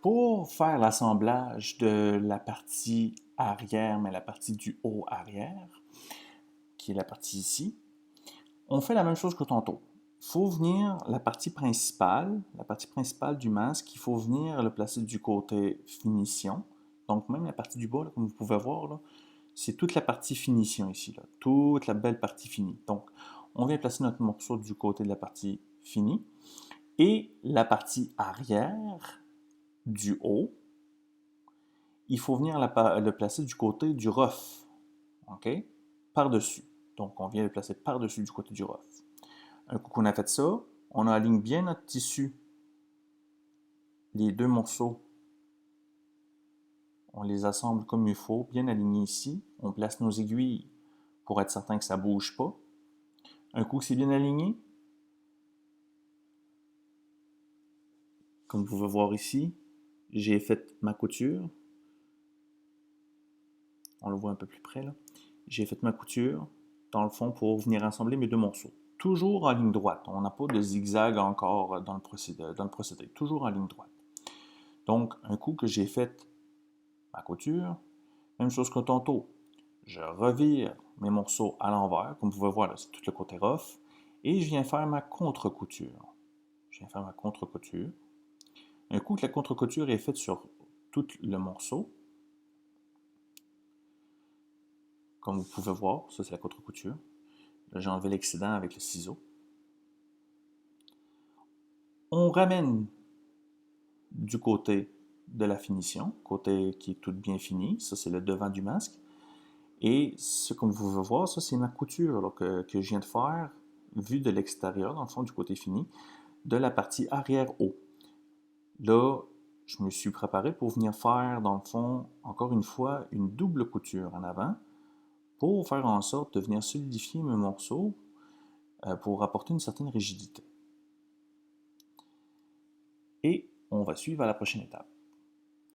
Pour faire l'assemblage de la partie arrière, mais la partie du haut arrière, qui est la partie ici, on fait la même chose que tantôt. Il faut venir la partie principale du masque, il faut venir le placer du côté finition. Donc même la partie du bas, là, comme vous pouvez voir, là, c'est toute la partie finition ici, là, toute la belle partie finie. Donc on vient placer notre morceau du côté de la partie finie et la partie arrière du haut, il faut venir le placer du côté du rough, ok? Par-dessus. Donc on vient le placer par-dessus du côté du rough. Un coup qu'on a fait ça, on aligne bien notre tissu, les deux morceaux, on les assemble comme il faut, bien alignés ici. On place nos aiguilles pour être certain que ça ne bouge pas. Un coup que c'est bien aligné, comme vous pouvez voir ici, j'ai fait ma couture. On le voit un peu plus près là. J'ai fait ma couture, dans le fond, pour venir assembler mes deux morceaux. Toujours en ligne droite. On n'a pas de zigzag encore dans le procédé. Toujours en ligne droite. Donc, un coup que j'ai fait ma couture, même chose que tantôt. Je revire mes morceaux à l'envers. Comme vous pouvez voir, c'est tout le côté rough. Et je viens faire ma contre-couture. Je viens faire ma contre-couture. Un coup que la contre-couture est faite sur tout le morceau, comme vous pouvez voir, ça c'est la contre-couture. Là, j'ai enlevé l'excédent avec le ciseau. On ramène du côté de la finition, côté qui est tout bien fini. Ça, c'est le devant du masque. Et ce comme vous pouvez voir, ça, c'est ma couture là, que je viens de faire, vue de l'extérieur, dans le fond, du côté fini, de la partie arrière haut. Là, je me suis préparé pour venir faire, dans le fond, encore une fois, une double couture en avant pour faire en sorte de venir solidifier mes morceaux pour apporter une certaine rigidité. Et on va suivre à la prochaine étape.